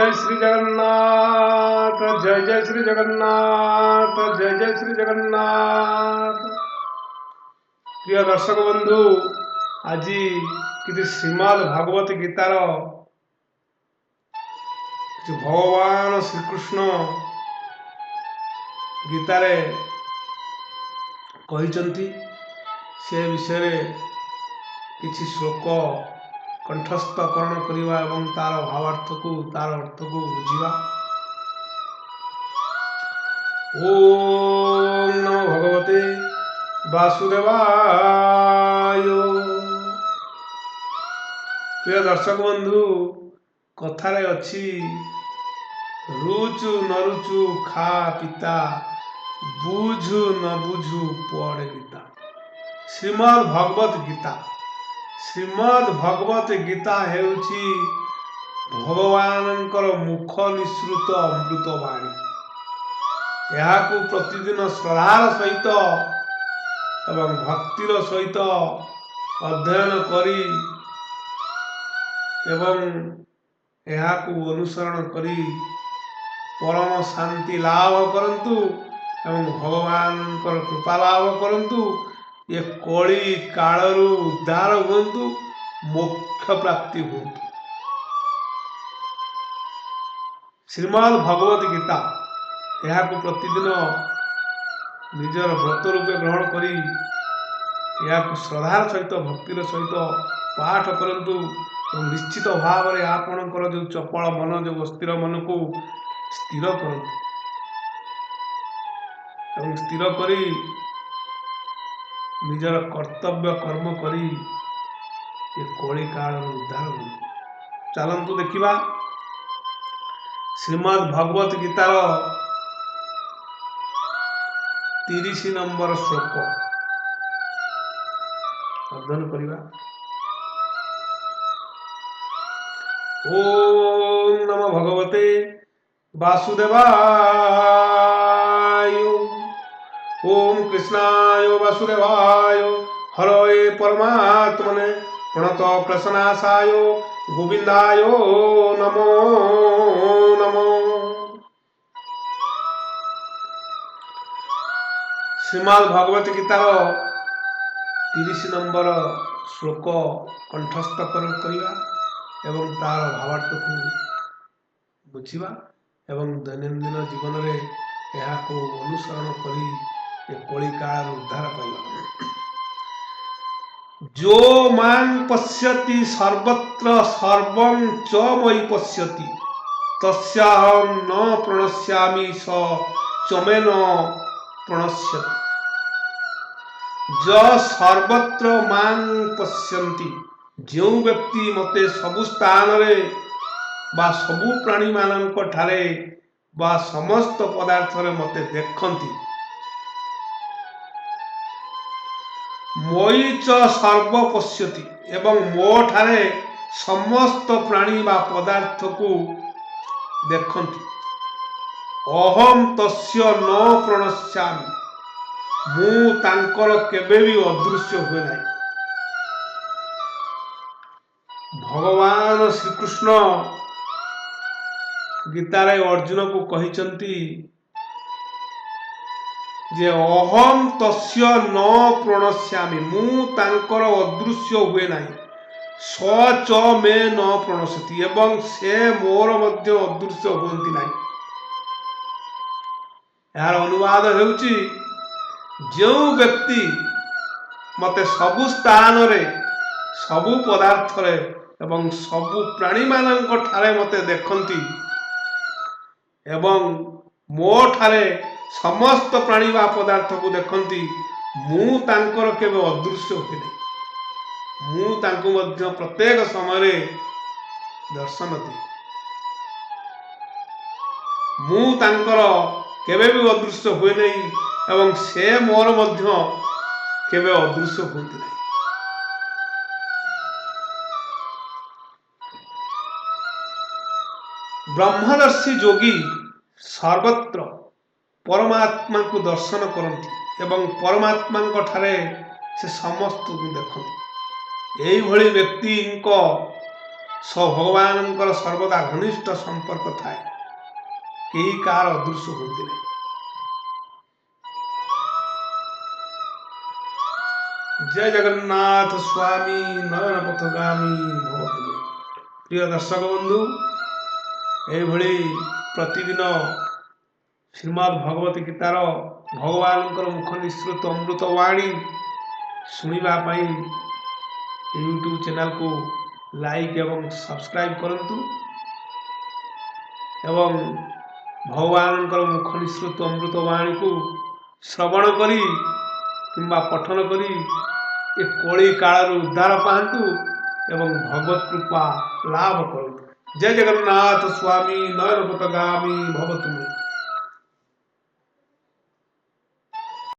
जय श्री जगन्नाथ, जय जय श्री जगन्नाथ, जय जय श्री जगन्नाथ। प्रिय दर्शक बंधु, आज कि श्रीमद भागवत गीतार भगवान श्रीकृष्ण गीतारे कहते से विषय किसी श्लोक कंठस्थकरण करवा और तार भावार्थ को तार अर्थ को बुझा। ओम नमो भगवते वासुदेवाय। प्रिय दर्शक बंधु, कथारे अच्छी रुचु न रुचु खा पिता, बुझु न बुझु पढ़ गीता। श्रीमद भगवत गीता, श्रीमद भगवत गीता हेउछि भगवानंकर मुख निसृत अमृत वाणी। यहाँ प्रतिदिन श्रद्धार सहित एवं भक्तिर सहित अध्ययन करी एवं यहाँ अनुसरण करी परम शांति लाभ करंतु एवं भगवानंकर कृपा लाभ करंतु। ये कली कालरू उद्धार हुंतु, मोक्ष प्राप्ति हुंतु। श्रीमद भगवत गीता यहाँ प्रतिदिन निजर व्रत रूपे ग्रहण करी यहाँ श्रद्धार सहित भक्तिर सहित पाठ करंतु। निश्चित भाव में आपणकर जो चपल मन, जो अस्थिर मन को स्थिर करंतु एवं स्थिर करी निजर कर्तव्य कर्म करी ये कली काल उद्धार हो। चलंतु देखिबा श्रीमद भगवत गीतार 30 नंबर श्लोक अध्ययन करिबा। ओम नमो भगवते वासुदेवाय। ओम कृष्णाय वासुदेवाय हरये परमात्मने प्रणत प्रसन्नासाय गोविंदाय नमो नमो। श्रीमद भगवत गीतार 30 नंबर श्लोक कंठस्थ करिबा एवं तार भावार्थ को बुझिबा एवं दैनंदिन जीवन में यहाँ को अनुसरण करी ये कली काल उद्धार पाइबा। जो मां पश्यति सर्वत्र सर्वं च मयि पश्यति तस्याहं न प्रणश्यामि स च मे न प्रणश्यति। ज सर्वत्र मां पश्यन्ति, जो व्यक्ति मते सबु स्थान रे बा सबु प्राणी मानक ठारे बा समस्त पदार्थ रे मते देखंती। मयि च सर्व पश्यति, एवं मो ठारे समस्त प्राणी बा पदार्थ को देखंती। अहम तस्य न प्रणश्यामि, मु तांकर केबे भी अदृश्य हुए नहीं। भगवान श्रीकृष्ण गीतारे अर्जुन को कहिचंती जे अहम तस्य न प्रणश्यामि, मु तांकर अदृश्य हुए नहीं। स च मे न प्रणश्यति, एवं से मोर मध्य अदृश्य हुंती नहीं। यार अनुवाद हेउची जो व्यक्ति मते सबु स्थान रे सबु पदार्थ रे एवं सबु प्राणी मानक ठारे मते देखंती एवं मो ठारे समस्त प्राणी बा पदार्थ को देखंती, मु तांकर केबे अदृश्य हुए नहीं। मु तांको मध्य प्रत्येक समय दर्शन दी। मु तांकर केबे भी अदृश्य हुए नहीं एवं से मोर मध्य केबे अदृश्य हुंती नहीं। ब्रह्मदर्शी योगी सर्वत्र परमात्मा को दर्शन करती एवं परमात्मा ठारे से समस्त को देखती। यही भली व्यक्ति को ଭଗବାନଙ୍କର ସର୍ବଦା ଘନିଷ୍ଠ ସମ୍ପର୍କ ଥାଏ, କେହି କାହାର ଅଦୃଶ୍ୟ ହୁଅନ୍ତି ନାହିଁ। ଜୟ ଜଗନ୍ନାଥ ସ୍ୱାମୀ ନୟନ ପଥଗାମୀ ଭବ ତୁମେ। ପ୍ରିୟ ଦର୍ଶକ ବନ୍ଧୁ, ଏଇଭଳି ପ୍ରତିଦିନ ଶ୍ରୀମଦ୍ ଭଗବତ ଗୀତାର ଭଗବାନଙ୍କର ମୁଖ ନିଃସୃତ ଅମୃତ ବାଣୀ ଶୁଣିବା ପାଇଁ ୟୁଟ୍ୟୁବ୍ ଚ୍ୟାନେଲକୁ ଲାଇକ୍ ଏବଂ ସବସ୍କ୍ରାଇବ୍ କରନ୍ତୁ ଏବଂ ଭଗବାନଙ୍କର ମୁଖ ନିଃସୃତ ଅମୃତ ବାଣୀକୁ ଶ୍ରବଣ କରି କିମ୍ବା ପଠନ କରି ଏ କଳି କାଳରୁ ଉଦ୍ଧାର ପାଆନ୍ତୁ ଏବଂ ଭଗବତ କୃପା ଲାଭ କରନ୍ତୁ। ଜୟ ଜଗନ୍ନାଥ ସ୍ୱାମୀ ନୟନ ପଥଗାମୀ ଭବ ତୁମେ।